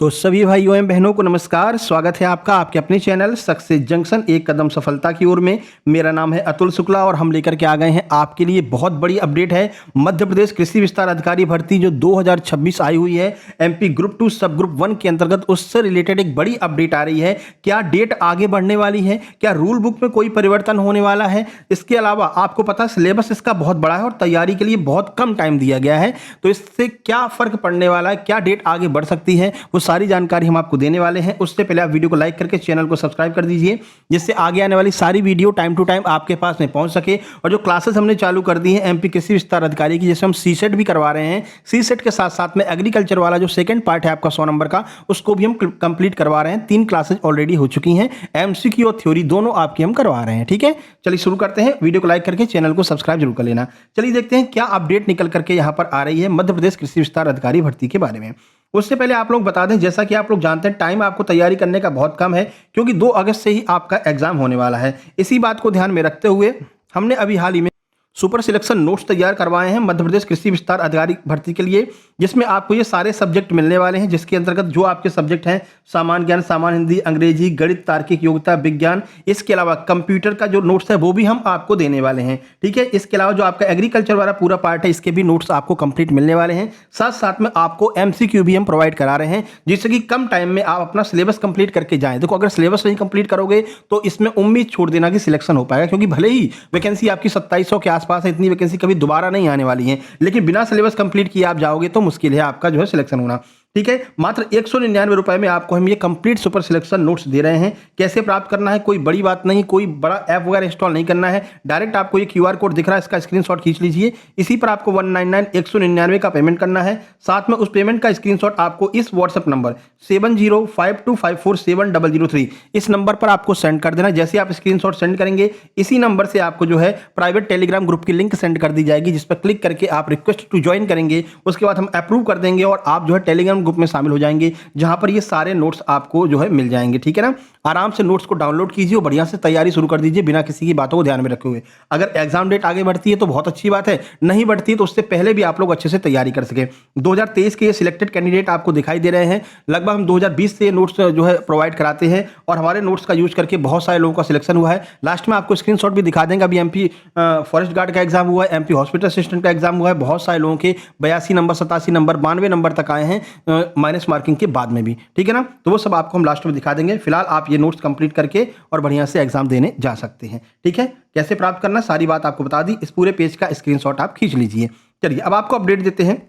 तो सभी भाइयों एवं बहनों को नमस्कार। स्वागत है आपका आपके अपने चैनल सक्सेस जंक्शन एक कदम सफलता की ओर में। मेरा नाम है अतुल शुक्ला और हम लेकर के आ गए हैं आपके लिए बहुत बड़ी अपडेट है। मध्य प्रदेश कृषि विस्तार अधिकारी भर्ती जो 2026 आई हुई है एमपी ग्रुप 2 सब ग्रुप 1 के अंतर्गत, उससे रिलेटेड एक बड़ी अपडेट आ रही है। क्या डेट आगे बढ़ने वाली है, क्या रूल बुक में कोई परिवर्तन होने वाला है, इसके अलावा आपको पता सिलेबस इसका बहुत बड़ा है और तैयारी के लिए बहुत कम टाइम दिया गया है, तो इससे क्या फर्क पड़ने वाला है, क्या डेट आगे बढ़ सकती है, वो सारी जानकारी हम आपको देने वाले हैं। उससे पहले आप वीडियो को लाइक करके चैनल को सब्सक्राइब कर दीजिए, जिससे आगे आने वाली सारी वीडियो टाइम टू टाइम आपके पास में पहुंच सके। और जो क्लासेस हमने चालू कर दी हैं एमपी कृषि विस्तार अधिकारी की, जैसे हम सीसेट भी करवा रहे हैं, सीसेट के साथ साथ में एग्रीकल्चर वाला जो सेकंड पार्ट है आपका 100 नंबर का, उसको भी हम कंप्लीट करवा रहे हैं। 3 क्लासेस ऑलरेडी हो चुकी हैं, एमसीक्यू और थ्योरी दोनों आपकी हम करवा रहे हैं। ठीक है, चलिए शुरू करते हैं। वीडियो को लाइक करके चैनल को सब्सक्राइब जरूर कर लेना। चलिए देखते हैं क्या अपडेट निकल करके यहाँ पर आ रही है मध्य प्रदेश कृषि विस्तार अधिकारी भर्ती के बारे में। उससे पहले आप लोग बता दें, जैसा कि आप लोग जानते हैं टाइम आपको तैयारी करने का बहुत कम है, क्योंकि 2 अगस्त से ही आपका एग्जाम होने वाला है। इसी बात को ध्यान में रखते हुए हमने अभी हाल ही में सुपर सिलेक्शन नोट्स तैयार करवाए हैं मध्य प्रदेश कृषि विस्तार अधिकारी भर्ती के लिए, जिसमें आपको ये सारे सब्जेक्ट मिलने वाले हैं, जिसके अंतर्गत जो आपके सब्जेक्ट हैं सामान्य ज्ञान, सामान्य हिंदी, अंग्रेजी, गणित, तार्किक योग्यता, विज्ञान, इसके अलावा कंप्यूटर का जो नोट्स है वो भी हम आपको देने वाले हैं। ठीक है, इसके अलावा जो आपका एग्रीकल्चर वाला पूरा पार्ट है, इसके भी नोट्स आपको कंप्लीट मिलने वाले हैं। साथ साथ में आपको एमसीक्यू भी हम प्रोवाइड करा रहे हैं, जिससे कि कम टाइम में आप अपना सिलेबस कंप्लीट करके जाएं। देखो, अगर सिलेबस नहीं कंप्लीट करोगे तो इसमें उम्मीद छोड़ देना कि सिलेक्शन हो पाएगा, क्योंकि भले ही वैकेंसी आपकी 2700 के आसपास है, इतनी वैकेंसी कभी दोबारा नहीं आने वाली है, लेकिन बिना सिलेबस कंप्लीट किए आप जाओगे तो मुश्किल है आपका जो है सिलेक्शन होना। ठीक है, मात्र 199 रुपए में आपको हम ये कंप्लीट सुपर सिलेक्शन नोट्स दे रहे हैं। कैसे प्राप्त करना है, कोई बड़ी बात नहीं, कोई बड़ा ऐप वगैरह इंस्टॉल नहीं करना है। डायरेक्ट आपको ये क्यूआर कोड दिख रहा है, इसका स्क्रीनशॉट खींच लीजिए। इसी पर आपको 199 का पेमेंट करना है। साथ में उस पेमेंट का स्क्रीनशॉट आपको इस व्हाट्सएप नंबर 7052547003 इस नंबर पर आपको सेंड कर देना। जैसे आप स्क्रीनशॉट सेंड करेंगे, इसी नंबर से आपको जो है प्राइवेट टेलीग्राम ग्रुप की लिंक सेंड कर दी जाएगी, जिस पर क्लिक करके आप रिक्वेस्ट टू ज्वाइन करेंगे। उसके बाद हम अप्रूव कर देंगे और आप जो है टेलीग्राम ग्रुप में शामिल हो जाएंगे, जहां पर ये सारे नोट्स आपको जो है मिल जाएंगे। ठीक है ना, आराम से नोट्स को डाउनलोड कीजिए और बढ़िया से तैयारी शुरू कर दीजिए, बिना किसी की बातों को ध्यान में रखे हुए। अगर एग्जाम डेट आगे बढ़ती है तो बहुत अच्छी बात है, नहीं बढ़ती है तो उससे पहले भी आप लोग अच्छे से तैयारी कर सके। 2023 के ये सिलेक्टेड कैंडिडेट आपको दिखाई दे रहे हैं। लगभग हम 2020 से नोट्स जो है प्रोवाइड कराते हैं और हमारे नोट्स का यूज करके बहुत सारे लोगों का सिलेक्शन हुआ है। लास्ट में आपको स्क्रीनशॉट भी दिखा देंगे। अभी एमपी फॉरेस्ट गार्ड का एग्जाम हुआ है, एमपी हॉस्पिटल असिस्टेंट का एग्जाम हुआ है। बहुत सारे लोगों के 82 नंबर, 87 नंबर, 92 नंबर तक आए हैं माइनस मार्किंग के बाद में भी। ठीक है ना, तो वो सब आपको हम लास्ट में दिखा देंगे। फिलहाल आप ये नोट्स कंप्लीट करके और बढ़िया से एग्जाम देने जा सकते हैं। ठीक है, कैसे प्राप्त करना सारी बात आपको बता दी। इस पूरे पेज का स्क्रीनशॉट आप खींच लीजिए। चलिए अब आपको अपडेट देते हैं।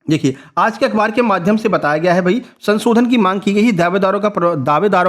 देखिए, आज के अखबार के माध्यम से बताया गया है भाई, संशोधन की मांग की गई है। दावेदारों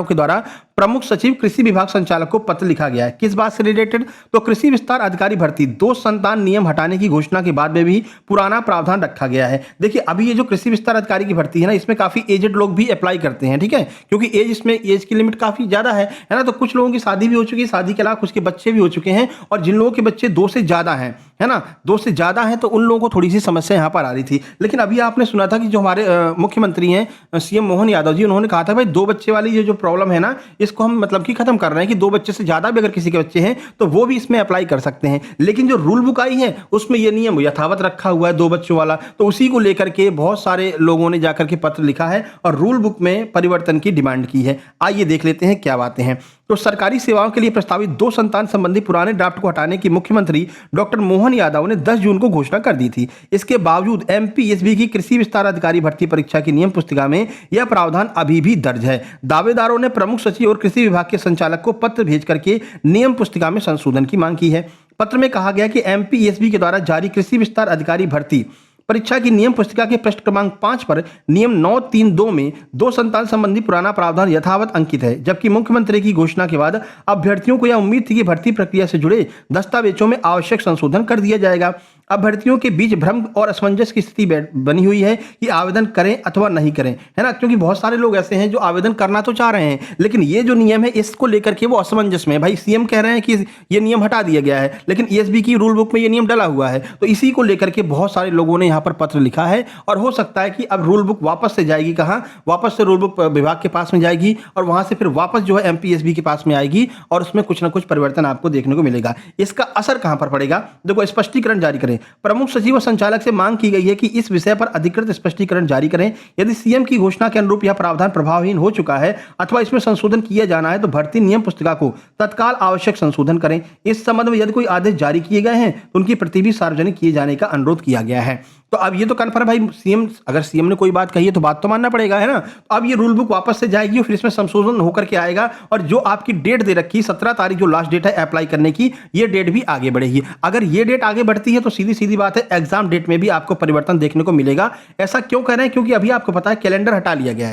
के द्वारा प्रमुख सचिव कृषि विभाग संचालक को पत्र लिखा गया है। किस बात से रिलेटेड, तो कृषि विस्तार अधिकारी भर्ती 2 संतान नियम हटाने की घोषणा के बाद में भी पुराना प्रावधान रखा गया है। देखिए, अभी ये जो कृषि विस्तार अधिकारी की भर्ती है ना, इसमें काफी एजेड लोग भी अप्लाई करते हैं। ठीक है, क्योंकि इसमें एज की लिमिट काफी ज्यादा है ना, तो कुछ लोगों की शादी भी हो चुकी है, शादी के अलावा कुछ के बच्चे भी हो चुके हैं, और जिन लोगों के बच्चे 2 से ज्यादा हैं, है ना, 2 से ज्यादा हैं, तो उन लोगों को थोड़ी सी समस्या यहाँ पर आ रही थी। लेकिन अभी आपने सुना था कि जो हमारे मुख्यमंत्री हैं सीएम मोहन यादव जी, उन्होंने कहा था भाई 2 बच्चे वाली ये जो प्रॉब्लम है ना, इसको हम मतलब कि खत्म कर रहे हैं कि 2 बच्चे से ज्यादा भी अगर किसी के बच्चे हैं तो वो भी इसमें अप्लाई कर सकते हैं। लेकिन जो रूल बुक आई है उसमें ये नियम यथावत रखा हुआ है 2 बच्चों वाला, तो उसी को लेकर के बहुत सारे लोगों ने जाकर के पत्र लिखा है और रूल बुक में परिवर्तन की डिमांड की है। आइए देख लेते हैं क्या बातें हैं। तो सरकारी सेवाओं के लिए प्रस्तावित 2 संतान संबंधी पुराने ड्राफ्ट को हटाने की मुख्यमंत्री डॉक्टर मोहन यादव ने 10 जून को घोषणा कर दी थी। इसके बावजूद एमपीएसबी की कृषि विस्तार अधिकारी भर्ती परीक्षा की नियम पुस्तिका में यह प्रावधान अभी भी दर्ज है। दावेदारों ने प्रमुख सचिव और कृषि विभाग के संचालक को पत्र भेज करके नियम पुस्तिका में संशोधन की मांग की है। पत्र में कहा गया कि एमपीएसबी के द्वारा जारी कृषि विस्तार अधिकारी भर्ती परीक्षा की नियम पुस्तिका के पृष्ठ क्रमांक 5 पर नियम 932 में 2 संतान संबंधी पुराना प्रावधान यथावत अंकित है, जबकि मुख्यमंत्री की घोषणा के बाद अभ्यर्थियों को यह उम्मीद थी कि भर्ती प्रक्रिया से जुड़े दस्तावेजों में आवश्यक संशोधन कर दिया जाएगा। अभ्यर्थियों के बीच भ्रम और असमंजस की स्थिति बनी हुई है कि आवेदन करें अथवा नहीं करें, है ना, क्योंकि बहुत सारे लोग ऐसे हैं जो आवेदन करना तो चाह रहे हैं, लेकिन ये जो नियम है इसको लेकर के वो असमंजस में। भाई सीएम कह रहे हैं कि ये नियम हटा दिया गया है, लेकिन ईएसबी की रूल बुक में ये नियम डला हुआ है, तो इसी को लेकर के बहुत सारे लोगों ने यहाँ पर पत्र लिखा है। और हो सकता है कि अब रूल बुक वापस से जाएगी, कहाँ, वापस से रूल बुक विभाग के पास में जाएगी और वहां से फिर वापस जो है एमपीएसबी के पास में आएगी और उसमें कुछ ना कुछ परिवर्तन आपको देखने को मिलेगा। इसका असर कहां पर पड़ेगा, देखो स्पष्टीकरण जारी करें। प्रमुख सचिव व संचालक से मांग की गई है कि इस विषय पर अधिकृत स्पष्टीकरण जारी करें। यदि सीएम की घोषणा के अनुरूप यह प्रावधान प्रभावहीन हो चुका है अथवा इसमें संशोधन किया जाना है तो भर्ती नियम पुस्तिका को तत्काल आवश्यक संशोधन करें। इस संबंध में यदि कोई आदेश जारी किए गए हैं तो उनकी प्रति भी सार्वजनिक किए जाने का अनुरोध किया गया है। तो अब ये तो कन्फर्म भाई, सीएम अगर सीएम ने कोई बात कही है तो बात तो मानना पड़ेगा, है ना। तो अब ये रूल बुक वापस से जाएगी और फिर इसमें संशोधन होकर के आएगा और जो आपकी डेट दे रखी 17 तारीख जो लास्ट डेट है अप्लाई करने की, ये डेट भी आगे बढ़ेगी। अगर ये डेट आगे बढ़ती है तो सीधी सीधी बात है एग्जाम डेट में भी आपको परिवर्तन देखने को मिलेगा। ऐसा क्यों कह रहे हैं? क्योंकि अभी आपको पता है कैलेंडर हटा लिया गया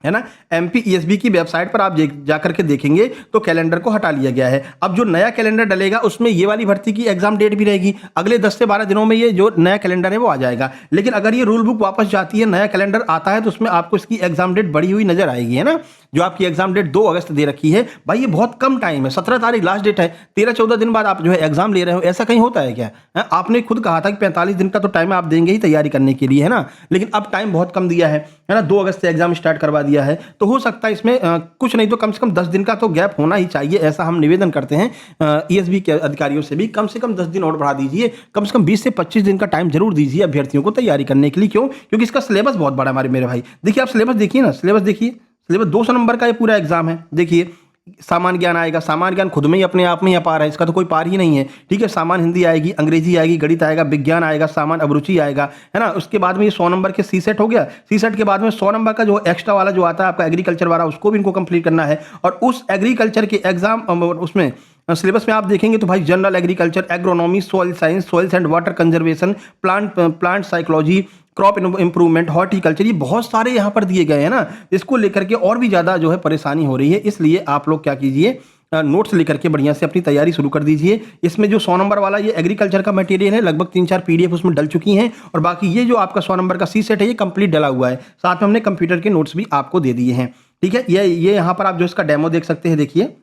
है ना। MPESB की वेबसाइट पर आप जाकर के देखेंगे तो कैलेंडर को हटा लिया गया है। अब जो नया कैलेंडर डलेगा उसमें ये वाली भर्ती की एग्जाम डेट भी रहेगी। अगले 10 से 12 दिनों में ये जो नया कैलेंडर है वो आ जाएगा। लेकिन अगर ये रूल बुक वापस जाती है, नया कैलेंडर आता है तो उसमें आपको इसकी एग्जाम डेट बढ़ी हुई नजर आएगी, है ना। जो आपकी एग्जाम डेट 2 अगस्त दे रखी है, भाई ये बहुत कम टाइम है। 17 तारीख लास्ट डेट है, 13-14 दिन बाद आप जो है एग्जाम ले रहे हो, ऐसा कहीं होता है क्या? आपने खुद कहा था कि 45 दिन का तो टाइम आप देंगे ही तैयारी करने के लिए, है ना। लेकिन अब टाइम बहुत कम दिया है ना, 2 अगस्त से एग्जाम स्टार्ट करवा दिया है। तो हो सकता है इसमें कुछ नहीं तो कम से कम 10 दिन का तो गैप होना ही चाहिए, ऐसा हम निवेदन करते हैं ESB के अधिकारियों से भी। कम से कम 10 दिन और बढ़ा दीजिए, कम से कम 20 से 25 दिन का टाइम जरूर दीजिए अभ्यर्थियों को तैयारी करने के लिए। क्यों? क्योंकि इसका सिलेबस बहुत बड़ा है मेरे भाई। देखिए आप सिलेबस देखिए ना, सिलेबस देखिए, सिलेबस 200 नंबर का ये पूरा एग्जाम है। देखिए सामान्य ज्ञान आएगा, सामान्य ज्ञान खुद में ही अपने आप में ही अपार है, इसका तो कोई पार ही नहीं है, ठीक है। सामान्य हिंदी आएगी, अंग्रेजी आएगी, गणित आएगा, विज्ञान आएगा, सामान्य अभिरुचि आएगा, है ना। उसके बाद में ये 100 नंबर के सीसेट हो गया। सीसेट के बाद में 100 नंबर का जो एक्स्ट्रा वाला जो आता है आपका एग्रीकल्चर वाला, उसको भी इनको कंप्लीट करना है। और उस एग्रीकल्चर के एग्जाम उसमें सिलेबस में आप देखेंगे तो भाई general agriculture, agronomy, soil science, soils and water conservation, plant psychology, crop improvement, horticulture, ये बहुत सारे यहाँ पर दिए गए हैं ना। इसको लेकर के और भी ज़्यादा जो है परेशानी हो रही है। इसलिए आप लोग क्या कीजिए, नोट्स लेकर के बढ़िया से अपनी तैयारी शुरू कर दीजिए। इसमें जो 100 नंबर वाला ये एग्रीकल्चर का मटेरियल है, लगभग 3-4 PDF उसमें डल चुकी हैं और बाकी ये जो आपका 100 नंबर का सीसेट है ये कंप्लीट डला हुआ है। साथ में हमने कंप्यूटर के नोट्स भी आपको दे दिए हैं, ठीक है। ये यहाँ पर आप जो इसका डेमो देख सकते हैं, देखिए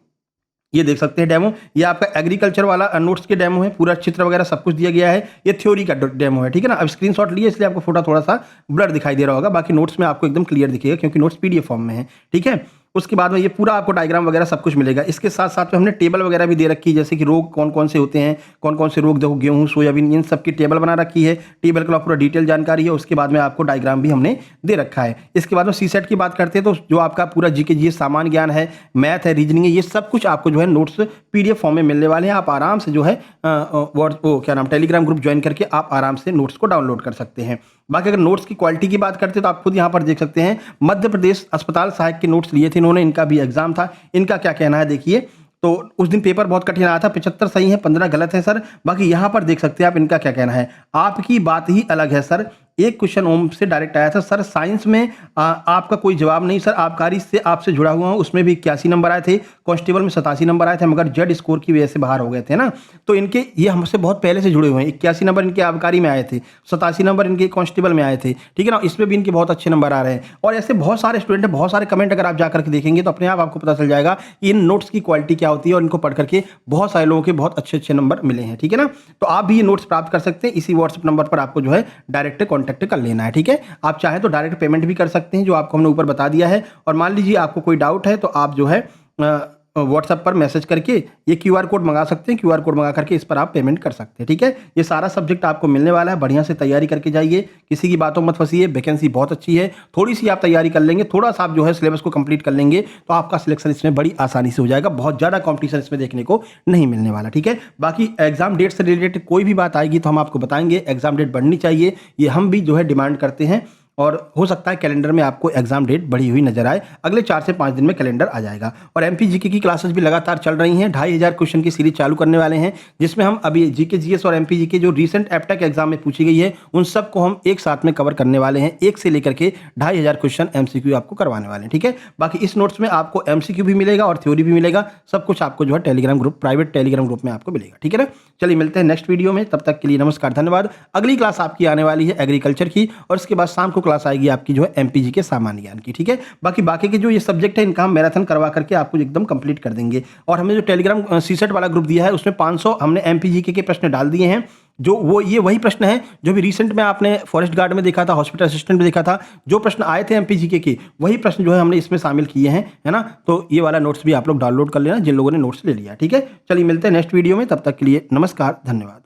ये देख सकते हैं डेमो, ये आपका एग्रीकल्चर वाला नोट्स के डेमो है, पूरा चित्र वगैरह सब कुछ दिया गया है। ये थ्योरी का डेमो है, ठीक है ना। अब स्क्रीनशॉट लिए इसलिए आपको फोटो थोड़ा सा ब्लर दिखाई दे रहा होगा, बाकी नोट्स में आपको एकदम क्लियर दिखेगा क्योंकि नोट्स PDF फॉर्म में है, ठीक है। उसके बाद में ये पूरा आपको डायग्राम वगैरह सब कुछ मिलेगा। इसके साथ साथ में हमने टेबल वगैरह भी दे रखी है, जैसे कि रोग कौन कौन से होते हैं, कौन कौन से रोग, देखो गेहूं, सोयाबीन, इन सब की टेबल बना रखी है। टेबल का पूरा डिटेल जानकारी है। उसके बाद में आपको डायग्राम भी हमने दे रखा है। इसके बाद में सीसेट की बात करते हैं तो जो आपका पूरा GK GS सामान्य ज्ञान है, मैथ है, रीजनिंग है, ये सब कुछ आपको जो है नोट्स PDF फॉर्म में मिलने वाले हैं। आप आराम से जो है टेलीग्राम ग्रुप ज्वाइन करके आप आराम से नोट्स को डाउनलोड कर सकते हैं। बाकी अगर नोट्स की क्वालिटी की बात करते हैं तो आप खुद यहाँ पर देख सकते हैं, मध्य प्रदेश अस्पताल सहायक के नोट्स लिए थे इन्होंने, इनका भी एग्जाम था। इनका क्या कहना है देखिए, तो उस दिन पेपर बहुत कठिन आया था, 75 सही है, 15 गलत है सर। बाकी यहाँ पर देख सकते हैं आप इनका क्या कहना है। आपकी बात ही अलग है सर, एक क्वेश्चन ओम से डायरेक्ट आया था, सर साइंस में आपका कोई जवाब नहीं सर, आबकारी से आपसे जुड़ा हुआ हूँ, उसमें भी 81 नंबर आए थे, कांस्टेबल में 87 नंबर आए थे, मगर जेड स्कोर की वजह से बाहर हो गए थे ना। तो इनके ये हमसे बहुत पहले से जुड़े हुए हैं। 81 नंबर इनके आबकारी में आए थे, 87 नंबर इनके कांस्टेबल में आए थे, ठीक है ना। इसमें भी इनके बहुत अच्छे नंबर आ रहे हैं। और ऐसे बहुत सारे स्टूडेंट हैं, बहुत सारे कमेंट अगर आप जाकर के देखेंगे तो अपने आप आपको पता चल जाएगा कि इन नोट्स की क्वालिटी क्या होती है और इनको पढ़ करके बहुत सारे लोगों के बहुत अच्छे नंबर मिले हैं, ठीक है ना। तो आप भी ये नोट्स प्राप्त कर सकते हैं। इसी व्हाट्सएप नंबर पर आपको जो है डायरेक्ट कॉन्टैक्ट कर लेना है, ठीक है। आप चाहें तो डायरेक्ट पेमेंट भी कर सकते हैं, जो आपको हमने ऊपर बता दिया है। और मान लीजिए आपको कोई डाउट है तो आप जो है व्हाट्सएप पर मैसेज करके ये QR कोड मंगा सकते हैं। QR कोड मंगा करके इस पर आप पेमेंट कर सकते हैं, ठीक है। ये सारा सब्जेक्ट आपको मिलने वाला है, बढ़िया से तैयारी करके जाइए, किसी की बातों मत फंसिए। वैकेंसी बहुत अच्छी है, थोड़ी सी आप तैयारी कर लेंगे, थोड़ा सा आप जो है सिलेबस को कंप्लीट कर लेंगे तो आपका सिलेक्शन इसमें बड़ी आसानी से हो जाएगा। बहुत ज़्यादा कॉम्पिटिशन इसमें देखने को नहीं मिलने वाला, ठीक है। बाकी एग्जाम डेट से रिलेटेड कोई भी बात आएगी तो हम आपको बताएंगे। एग्जाम डेट बढ़नी चाहिए, ये हम भी जो है डिमांड करते हैं। और हो सकता है कैलेंडर में आपको एग्जाम डेट बढ़ी हुई नजर आए, अगले 4 से 5 दिन में कैलेंडर आ जाएगा। और MP GK की क्लासेस भी लगातार चल रही हैं, 2500 क्वेश्चन की सीरीज चालू करने वाले हैं, जिसमें हम अभी GK GS और MP GK जो रिसेंट एप्टेक एग्जाम में पूछी गई है उन सबको हम एक साथ में कवर करने वाले हैं। 1 से लेकर के 2500 क्वेश्चन MCQ आपको करवाने वाले हैं, ठीक है। बाकी इस नोट्स में आपको MCQ भी मिलेगा और थ्योरी भी मिलेगा, सब कुछ आपको जो है Telegram group, private Telegram group में आपको मिलेगा, ठीक है ना। चलिए मिलते हैं नेक्स्ट वीडियो में, तब तक के लिए नमस्कार, धन्यवाद। अगली क्लास आपकी आने वाली है एग्रीकल्चर की और उसके बाद शाम को क्लास आएगी आपकी जो है MP GK सामान्य ज्ञान की, ठीक है। बाकी के जो ये सब्जेक्ट है इनका हम मैराथन करवा करके आपको एकदम कंप्लीट कर देंगे। और हमने जो टेलीग्राम सीसेट वाला ग्रुप दिया है उसमें 500 हमने MP GK के प्रश्न डाल दिए हैं, जो वो ये वही प्रश्न है जो भी रिसेंट में आपने फॉरेस्ट गार्ड में देखा था, हॉस्पिटल असिस्टेंट में देखा था, जो प्रश्न आए थे MP GK के वही प्रश्न जो है हमने इसमें शामिल किए हैं, है ना। तो ये वाला नोट्स भी आप लोग डाउनलोड कर लेना जिन लोगों ने नोट्स ले लिया, ठीक है। चलिए मिलते हैं नेक्स्ट वीडियो में, तब तक के लिए नमस्कार, धन्यवाद।